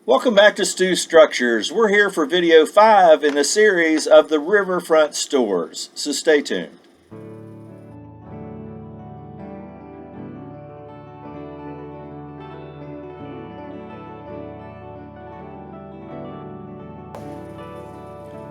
Welcome back to Stu Structures. We're here for video 5 in the series of the riverfront stores, so stay tuned.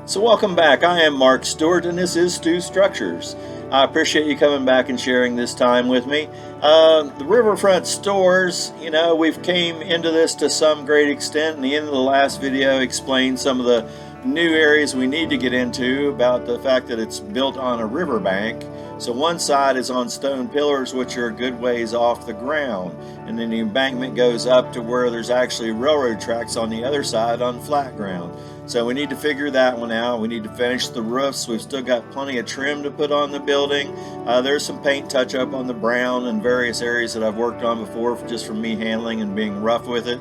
So welcome back. I am Mark Stewart and this is Stu Structures. I appreciate you coming back and sharing this time with me. The riverfront stores, you know, we've came into this to some great extent. In the end of the last video explained some of the new areas we need to get into about the fact that it's built on a riverbank. So one side is on stone pillars, which are a good ways off the ground, and then the embankment goes up to where there's actually railroad tracks on the other side on flat ground. So we need to figure that one out. We need to finish the roofs. We've still got plenty of trim to put on the building. There's some paint touch up on the brown and various areas that I've worked on before just from me handling and being rough with it.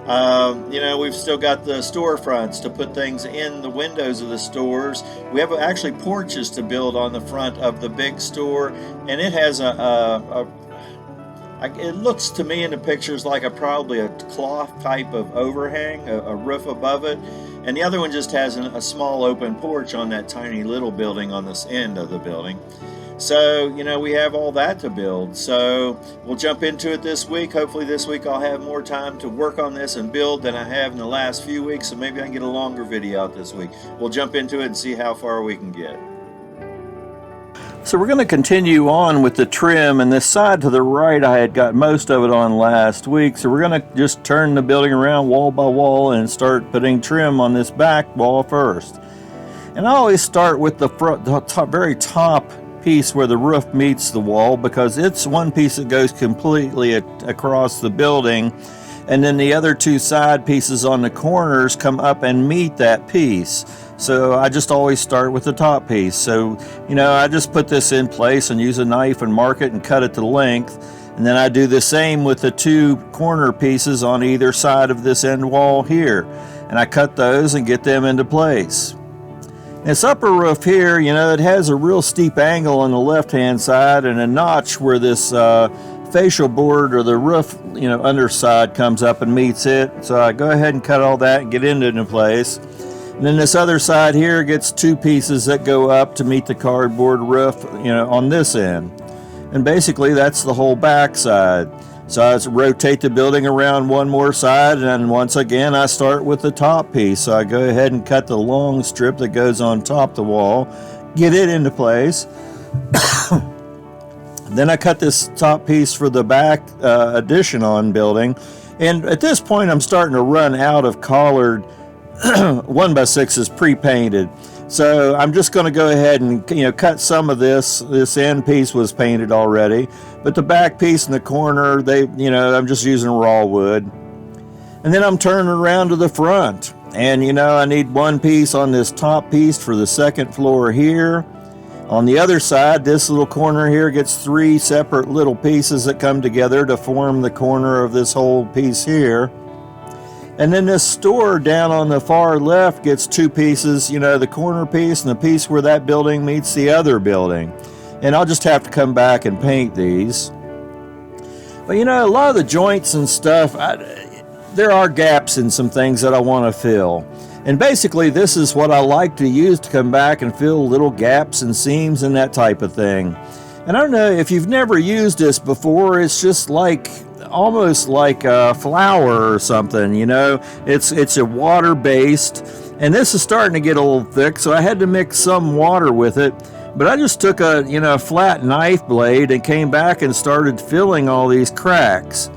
You know, we've still got the storefronts to put things in the windows of the stores. We have actually porches to build on the front of the big store, and it has it looks to me in the pictures like probably a cloth type of overhang, a roof above it. And the other one just has a small open porch on that tiny little building on this end of the building. So, you know, we have all that to build. So we'll jump into it this week. Hopefully this week I'll have more time to work on this and build than I have in the last few weeks. So maybe I can get a longer video out this week. We'll jump into it and see how far we can get. So we're going to continue on with the trim, and this side to the right I had got most of it on last week, so we're going to just turn the building around wall by wall and start putting trim on this back wall first. And I always start with the very top piece where the roof meets the wall, because it's one piece that goes completely across the building, and then the other two side pieces on the corners come up and meet that piece. So I just always start with the top piece. So, you know, I just put this in place and use a knife and mark it and cut it to length. And then I do the same with the two corner pieces on either side of this end wall here. And I cut those and get them into place. This upper roof here, you know, it has a real steep angle on the left-hand side and a notch where this fascial board or the roof, you know, underside comes up and meets it. So I go ahead and cut all that and get it into place. And then this other side here gets two pieces that go up to meet the cardboard roof, you know, on this end. And basically that's the whole back side. So I rotate the building around one more side, and then once again I start with the top piece. So I go ahead and cut the long strip that goes on top of the wall, get it into place. Then I cut this top piece for the back addition on building. And at this point I'm starting to run out of collared 1x6s pre-painted, so I'm just going to go ahead and, you know, cut some of this end piece was painted already, but the back piece in the corner, I'm just using raw wood. And then I'm turning around to the front, and you know, I need one piece on this top piece for the second floor here. On the other side, this little corner here gets three separate little pieces that come together to form the corner of this whole piece here. And then this store down on the far left gets two pieces, you know, the corner piece and the piece where that building meets the other building. And I'll just have to come back and paint these. But you know, a lot of the joints and stuff, there are gaps in some things that I want to fill. And basically this is what I like to use to come back and fill little gaps and seams and that type of thing. And I don't know if you've never used this before, it's just like almost like a flour or something, you know. It's a water based, and this is starting to get a little thick, so I had to mix some water with it. But I just took a flat knife blade and came back and started filling all these cracks.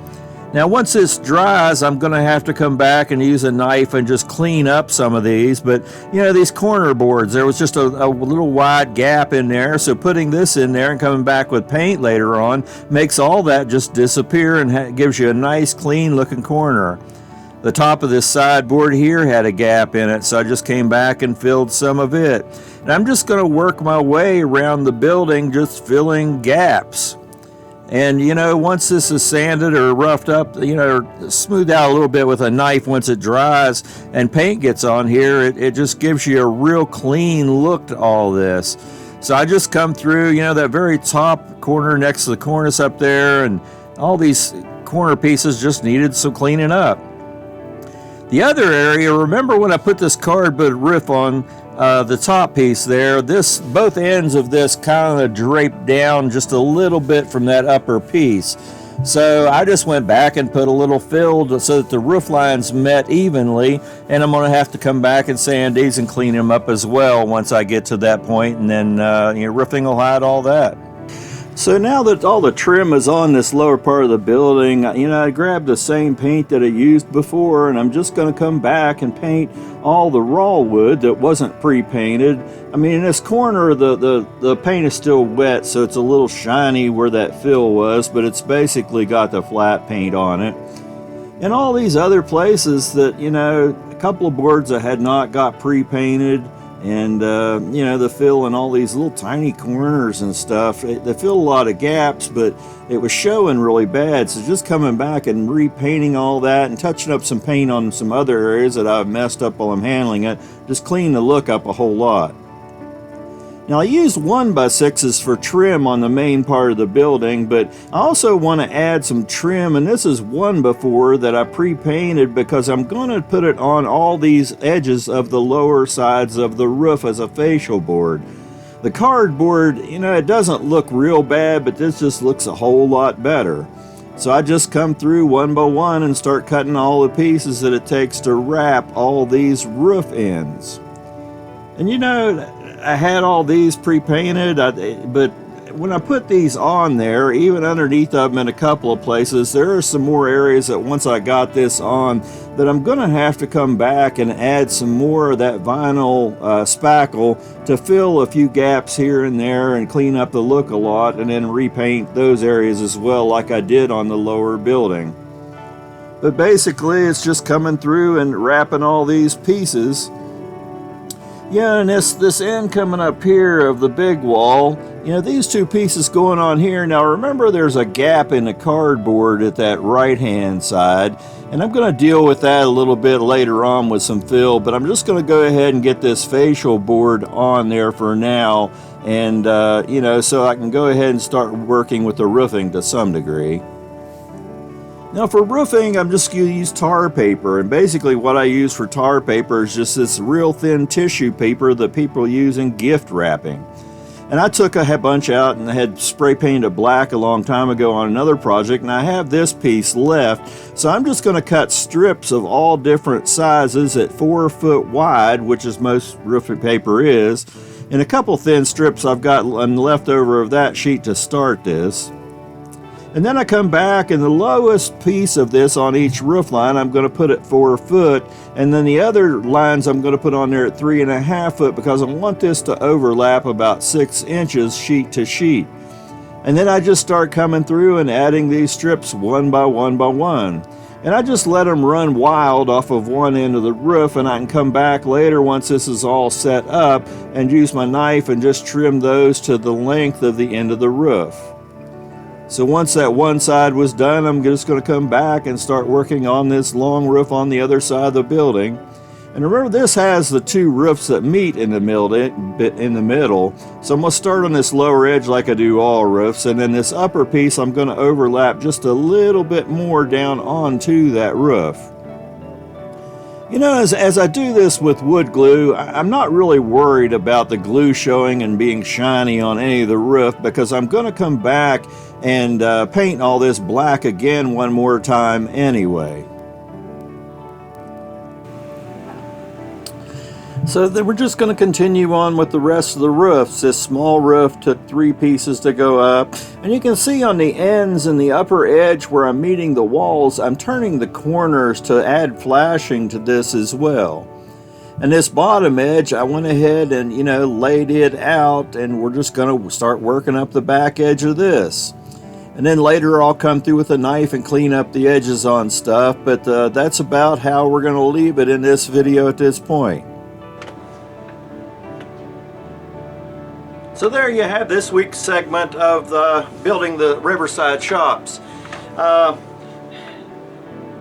Now once this dries, I'm going to have to come back and use a knife and just clean up some of these. But you know, these corner boards, there was just a little wide gap in there, so putting this in there and coming back with paint later on makes all that just disappear and gives you a nice clean looking corner. The top of this sideboard here had a gap in it, so I just came back and filled some of it. And I'm just going to work my way around the building just filling gaps. And you know, once this is sanded or roughed up, you know, smoothed out a little bit with a knife once it dries and paint gets on here, it just gives you a real clean look to all this. So I just come through, you know, that very top corner next to the cornice up there, and all these corner pieces just needed some cleaning up. The other area, remember when I put this cardboard roof on the top piece there, both ends of this kind of draped down just a little bit from that upper piece. So I just went back and put a little fill so that the roof lines met evenly, and I'm going to have to come back and sand these and clean them up as well once I get to that point, and then roofing will hide all that. So now that all the trim is on this lower part of the building, I grabbed the same paint that I used before, and I'm just going to come back and paint all the raw wood that wasn't pre-painted. I mean, in this corner, the paint is still wet, so it's a little shiny where that fill was, but it's basically got the flat paint on it. And all these other places that, a couple of boards I had not got pre-painted, and the fill in all these little tiny corners and stuff, they fill a lot of gaps, but it was showing really bad. So just coming back and repainting all that and touching up some paint on some other areas that I've messed up while I'm handling it, just cleaned the look up a whole lot. Now I used 1x6s for trim on the main part of the building, but I also want to add some trim, and this is 1x4 that I pre-painted because I'm going to put it on all these edges of the lower sides of the roof as a facial board. The cardboard, it doesn't look real bad, but this just looks a whole lot better. So I just come through 1x1 and start cutting all the pieces that it takes to wrap all these roof ends. And I had all these pre-painted, but when I put these on there, even underneath of them in a couple of places, there are some more areas that once I got this on that I'm going to have to come back and add some more of that vinyl spackle to fill a few gaps here and there and clean up the look a lot, and then repaint those areas as well like I did on the lower building. But basically it's just coming through and wrapping all these pieces. Yeah, and this end coming up here of the big wall, these two pieces going on here. Now remember, there's a gap in the cardboard at that right hand side, and I'm going to deal with that a little bit later on with some fill, but I'm just going to go ahead and get this facial board on there for now, and so I can go ahead and start working with the roofing to some degree. Now for roofing, I'm just going to use tar paper, and basically what I use for tar paper is just this real thin tissue paper that people use in gift wrapping. And I took a bunch out and I had spray painted black a long time ago on another project, and I have this piece left. So I'm just going to cut strips of all different sizes at 4 foot wide, which is most roofing paper is, and a couple thin strips I've got left over of that sheet to start this. And then I come back, and the lowest piece of this on each roof line I'm going to put at 4 foot, and then the other lines I'm going to put on there at 3.5 foot because I want this to overlap about 6 inches sheet to sheet. And then I just start coming through and adding these strips one by one by one. And I just let them run wild off of one end of the roof, and I can come back later once this is all set up and use my knife and just trim those to the length of the end of the roof. So once that one side was done, I'm just going to come back and start working on this long roof on the other side of the building. And remember, this has the two roofs that meet in the middle. So I'm going to start on this lower edge like I do all roofs, and then this upper piece I'm going to overlap just a little bit more down onto that roof. As I do this with wood glue, I'm not really worried about the glue showing and being shiny on any of the roof, because I'm going to come back and paint all this black again one more time anyway. So then we're just going to continue on with the rest of the roofs. This small roof took 3 pieces to go up, and you can see on the ends and the upper edge where I'm meeting the walls, I'm turning the corners to add flashing to this as well. And this bottom edge, I went ahead and laid it out, and we're just going to start working up the back edge of this. And then later I'll come through with a knife and clean up the edges on stuff, but that's about how we're going to leave it in this video at this point. So there you have this week's segment of building the Riverside shops.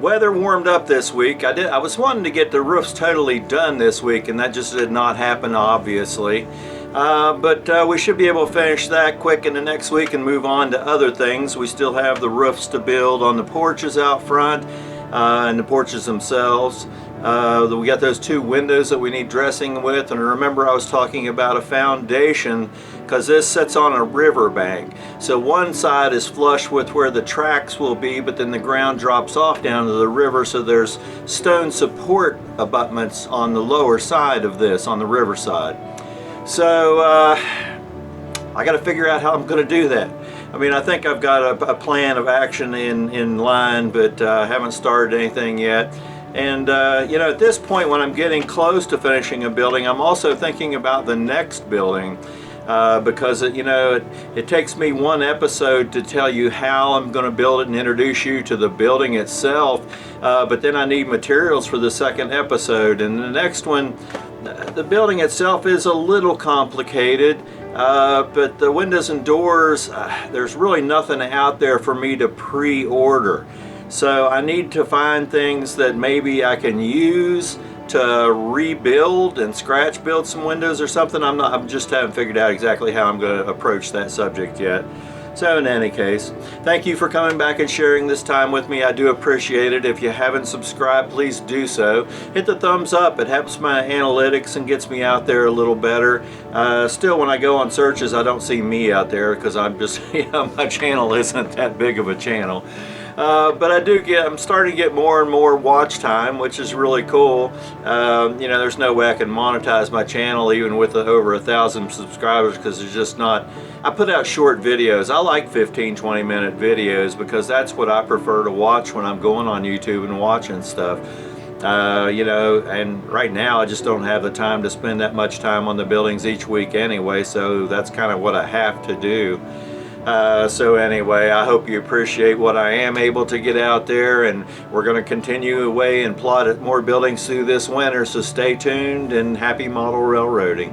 Weather warmed up this week. I was wanting to get the roofs totally done this week, and that just did not happen, obviously. But we should be able to finish that quick in the next week and move on to other things. We still have the roofs to build on the porches out front, and the porches themselves. We got those 2 windows that we need dressing with, and remember I was talking about a foundation because this sits on a river bank. So one side is flush with where the tracks will be, but then the ground drops off down to the river, so there's stone support abutments on the lower side of this, on the river side. So I got to figure out how I'm going to do that. I mean, I think I've got a plan of action in line, but haven't started anything yet. And you know, at this point when I'm getting close to finishing a building, I'm also thinking about the next building. Because it takes me one episode to tell you how I'm going to build it and introduce you to the building itself, but then I need materials for the second episode. And the next one, the building itself is a little complicated, but the windows and doors, there's really nothing out there for me to pre-order. So I need to find things that maybe I can use to rebuild and scratch build some windows or something. I just haven't figured out exactly how I'm going to approach that subject yet. So in any case, thank you for coming back and sharing this time with me. I do appreciate it. If you haven't subscribed, please do so. Hit the thumbs up. It helps my analytics and gets me out there a little better. Still, when I go on searches, I don't see me out there because I'm just, my channel isn't that big of a channel. But I'm starting to get more and more watch time, which is really cool. There's no way I can monetize my channel even with over 1,000 subscribers, because there's just not. I put out short videos. I like 15-20 minute videos because that's what I prefer to watch when I'm going on YouTube and watching stuff. And right now I just don't have the time to spend that much time on the buildings each week anyway, so that's kind of what I have to do. So anyway, I hope you appreciate what I am able to get out there, and we're going to continue away and plot more buildings through this winter, so stay tuned and happy model railroading.